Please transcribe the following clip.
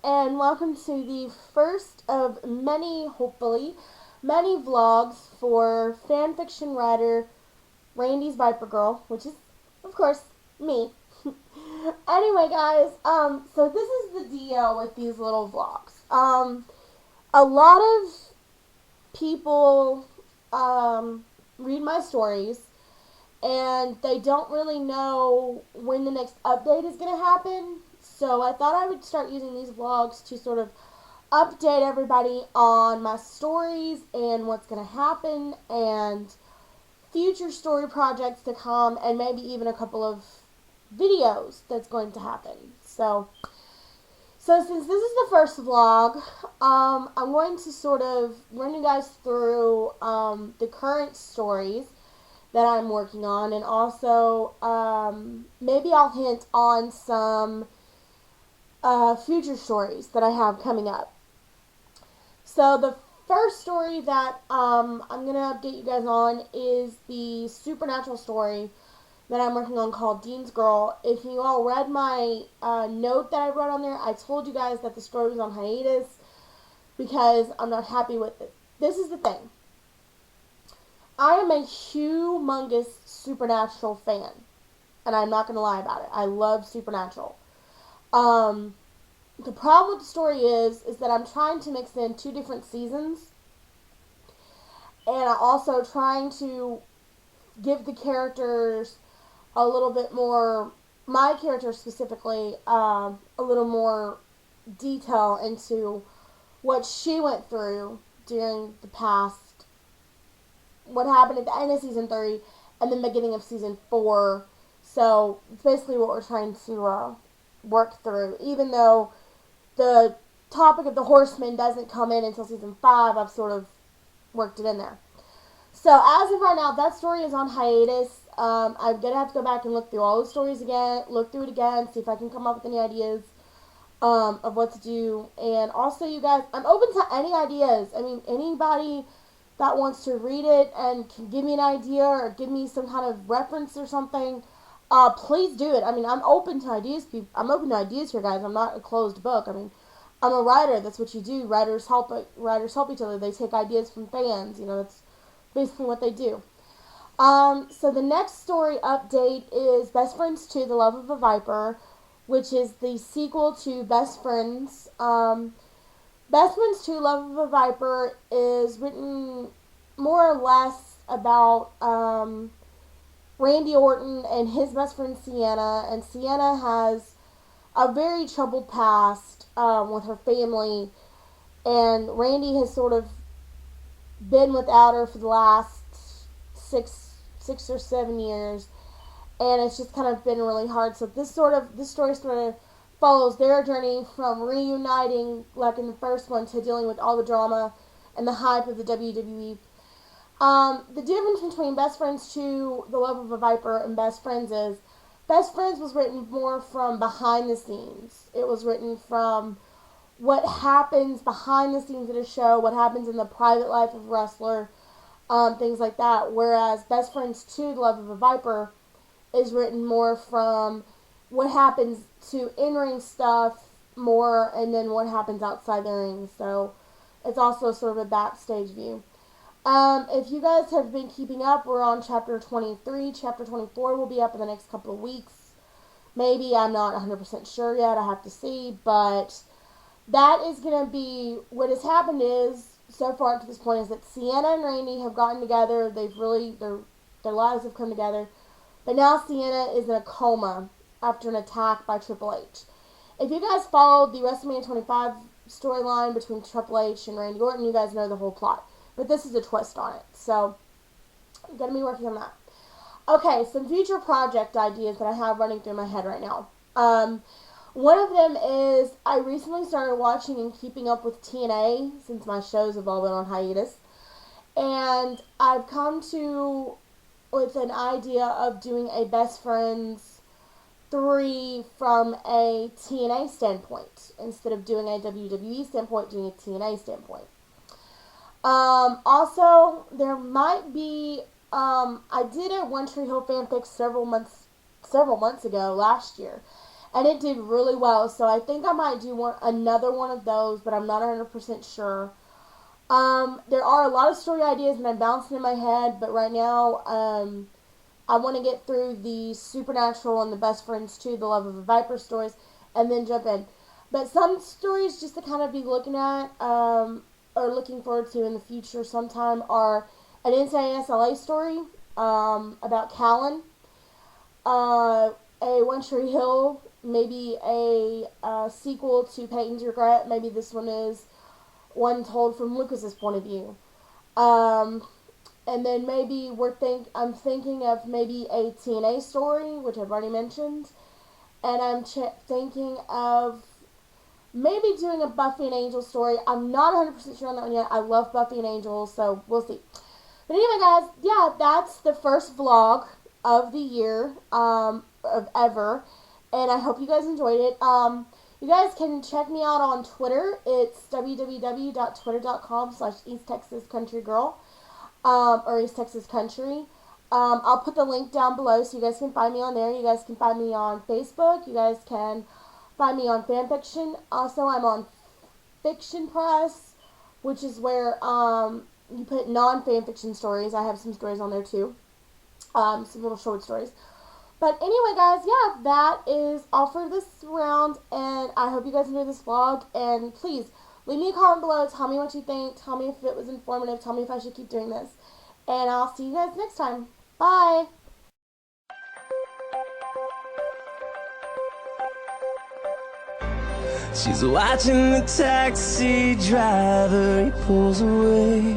and welcome to the first of many, hopefully, many vlogs for fanfiction writer Randy's Viper Girl, which is, of course, me. Anyway, guys, so this is the deal with these little vlogs. A lot of people, read my stories, and they don't really know when the next update is going to happen. So I thought I would start using these vlogs to sort of update everybody on my stories and what's going to happen and future story projects to come, and maybe even a couple of videos that's going to happen. So since this is the first vlog, I'm going to sort of run you guys through the current stories that I'm working on, and also maybe I'll hint on some future stories that I have coming up. So the first story that I'm going to update you guys on is the supernatural story that I'm working on called Dean's Girl. If you all read my note that I wrote on there, I told you guys that the story was on hiatus because I'm not happy with it. This is the thing. I am a humongous Supernatural fan, and I'm not going to lie about it. I love Supernatural. The problem with the story is that I'm trying to mix in two different seasons, and I'm also trying to give the characters a little bit more, my character specifically, a little more detail into what she went through during the past, what happened at the end of season 3 and the beginning of season 4. So it's basically what we're trying to work through. Even though the topic of the Horsemen doesn't come in until season 5, I've sort of worked it in there. So as of right now, that story is on hiatus. I'm going to have to go back and look through all the stories again, look through it again, see if I can come up with any ideas of what to do. And also, you guys, I'm open to any ideas. I mean, anybody that wants to read it and can give me an idea or give me some kind of reference or something, please do it. I mean, I'm open to ideas. I'm open to ideas here, guys. I'm not a closed book. I mean, I'm a writer. That's what you do. Writers help each other. They take ideas from fans. You know, that's basically what they do. So the next story update is Best Friends 2, The Love of a Viper, which is the sequel to Best Friends. Best Friends 2, Love of a Viper is written more or less about Randy Orton and his best friend Sienna, and Sienna has a very troubled past with her family, and Randy has sort of been without her for the last six or 7 years, and it's just kind of been really hard. So this story sort of follows their journey from reuniting like in the first one to dealing with all the drama and the hype of the WWE. The difference between Best Friends 2, The Love of a Viper, and Best Friends is Best Friends was written more from behind the scenes. It was written from what happens behind the scenes of a show, what happens in the private life of a wrestler, things like that. Whereas Best Friends 2, The Love of a Viper is written more from what happens to in-ring stuff more, and then what happens outside the ring. So it's also sort of a backstage view. If you guys have been keeping up, we're on chapter 23. Chapter 24 will be up in the next couple of weeks. Maybe, I'm not 100% sure yet. I have to see. But that is going to be, what has happened is, so far up to this point, is that Sienna and Randy have gotten together. They've really, their lives have come together. But now Sienna is in a coma after an attack by Triple H. If you guys followed the WrestleMania 25 storyline between Triple H and Randy Orton, you guys know the whole plot. But this is a twist on it. So, I'm going to be working on that. Okay, some future project ideas that I have running through my head right now. One of them is I recently started watching and keeping up with TNA since my shows have all been on hiatus. And I've come to with an idea of doing a Best Friends 3 from a TNA standpoint. Instead of doing a WWE standpoint, doing a TNA standpoint. Also, there might be, I did a One Tree Hill fanfic several months ago, last year, and it did really well. So I think I might do another one of those, but I'm not 100% sure. There are a lot of story ideas and I'm bouncing in my head, but right now, I want to get through the Supernatural and the Best Friends 2, the Love of a Viper stories, and then jump in. But some stories just to kind of be looking at, or looking forward to in the future sometime, are an NCIS LA story, about Callan, a One Tree Hill, maybe a sequel to Peyton's Regret. Maybe this one is one told from Lucas's point of view. Um, and then maybe I'm thinking of maybe a TNA story, which I've already mentioned, and I'm thinking of maybe doing a Buffy and Angel story. I'm not 100% sure on that one yet. I love Buffy and Angel, so we'll see. But anyway, guys, yeah, that's the first vlog of the year, of ever, and I hope you guys enjoyed it. You guys can check me out on Twitter. It's www.twitter.com/East Texas Country Girl, or East Texas Country. I'll put the link down below so you guys can find me on there. You guys can find me on Facebook. You guys can find me on Fanfiction. Also, I'm on Fiction Press, which is where you put non-fanfiction stories. I have some stories on there too, some little short stories. But anyway, guys, yeah, that is all for this round, and I hope you guys enjoyed this vlog, and please, leave me a comment below, tell me what you think, tell me if it was informative, tell me if I should keep doing this, and I'll see you guys next time. Bye! She's watching the taxi driver, he pulls away.